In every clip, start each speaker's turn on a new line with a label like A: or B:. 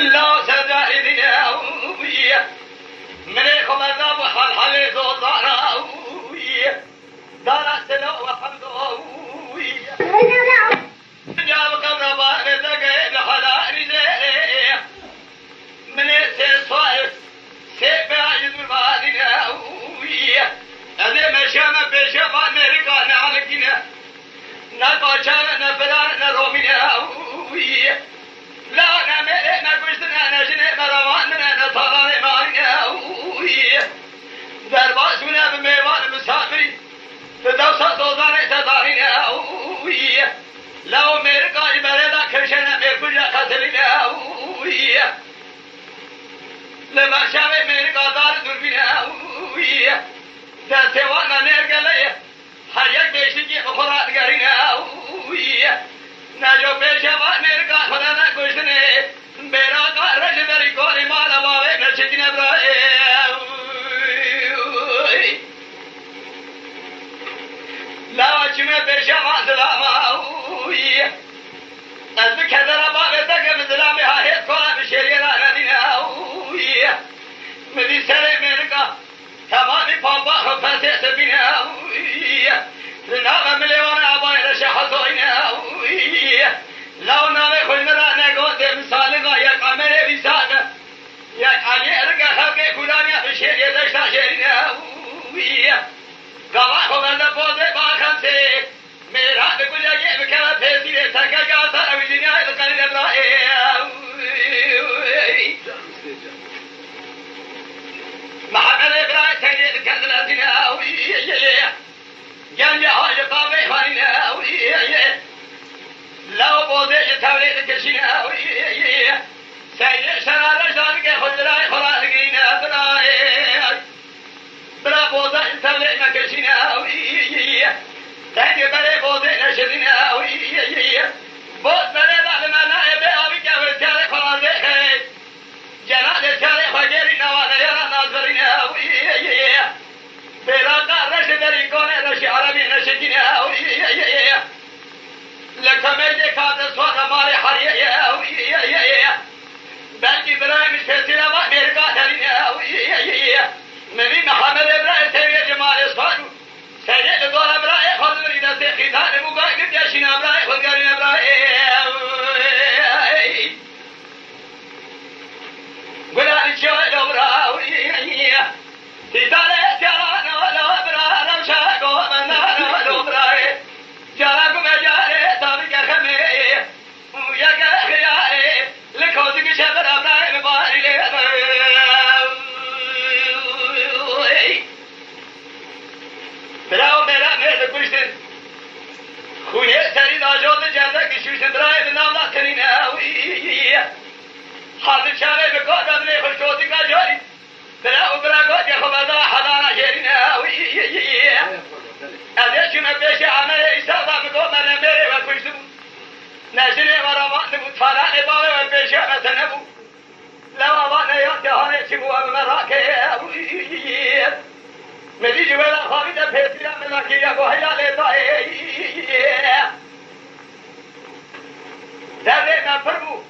A: لا سدائدنا ويا من خمرنا وحل حل زوزانا ويا دارتنا وحمد ويا جاب قبر بان دقيق لحلا رجال من سيصاير سيبع يدور بعدنا ويا هذا مشانا بشبا أمريكا نعلقنا نقاشا نفرا نرومنا ويا لا نمر نقشنا نجني مرواننا نطلع مارنا ويا درباسنا بميوان مسافري تدوسا دوزان تدارنا ويا لو أمريكا يبردا كرشنا ميركوجا قتلنا ويا لما شاف أمريكا دار دربنا ويا دسوانا نرجليه حياك بيشتكي أخرى تقرينا ويا نجوا بيشوا نرجع خلنا كوشنا بيراك رجل ريكوني ما لبابه نشكينا براء لا وجمع بيشوا سلاما ويا أذكر هذا بابه تكلم سلامي هاي كلام بشريرة ندينا ويا مدي سلام نرجع تمامي بابا خفاسي سبينا ويا لنا مليون أباي رشحتوينا ويا لو نامي خلنا نقول مثال غاية كاميرا بيسانا يا علي أرجع خلقي كلانيا بشير يدشنا شيرنا ويا كما خبرنا بوزي باخنسي मेरा तो कुछ ये बिखरा थे सिरे थका क्या था अभी दिन आए तो करने लगा محمد إبراهيم تجد كذا دينا ويا جنجة هاي قابة هانينا ويا لو بودي تولد كشينا ويا سيد شرار شان كخضرا خلاصينا برا بودا تولد كشينا ويا تاني برا بودي نشدنا ويا بود برا لما نائب أبي كبر تالي خلاصي جناد تالي خجري نوانا يرى ناظرنا ويا بلاقا رشد ريكون رشي عربي نشدنا ويا لكم يجي كاد صوت مالي حريا ويا بلكي برايم سلسلة ما أمريكا ترينا ويا نبي محمد إبراهيم سيد جمال إسفانو سيد دور إبراهيم خذ مريدا سيخي ثاني مقايد جاشين إبراهيم خذ قرين إبراهيم ولا نشوي لبرا ويا تداري جانا ولا برا رمشاكو منانا لبرا جاكو بجاري تابك خمي ويا كخياري لكوزك شبر أبراهيم باري براو برا ميت كوشتن خويه تريد آجود جانا كشوشتن براهيم نامنا تنينا ويا حاضر شامل بقول بدري خلشوتي كاجوري براو براو يا خبازا حضانا شيرنا ويا هذا شو نبيش عمل إسافة بقول من ميري وكوشتم نجري ورمان نبوت فلان باوي والبيش مثنبو لو أبانا ينتهاني شبوا بمراكي ويا مدي جوالا خابيدا بيسيرا ملاكيا وهيا لطاي داري نفرمو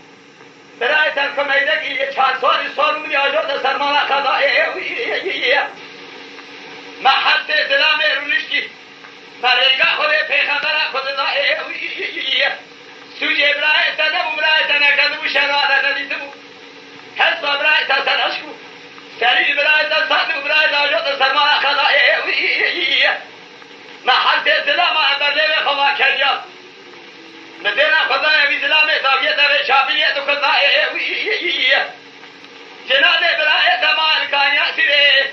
A: برای ترکمیدگی یه چند سال می آجود سرمانه خدای محل اسلام رونشکی مرینگا خود پیغمبر خود دای سوجه برای تنبو برای تنکدبو شراره ندیدبو حسب برای تسرشکو سریع برای تسرشکو برای آجود سرمانه خدای محل اسلام امبرلیو خما کنیا مدينة خدايا بإسلامي تابية تابية شافية تخدايا جنادة بلاية تمال كانيا سيري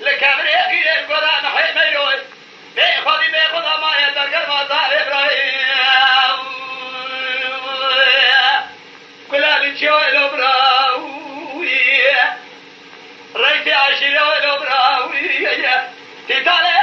A: لكامري أخير القرآن محي ميروي بيخودي بيخودا ما يدرقر ما طال إبراهيم كلا لنشوي لبراوي ريتي عشيري لبراوي تتالي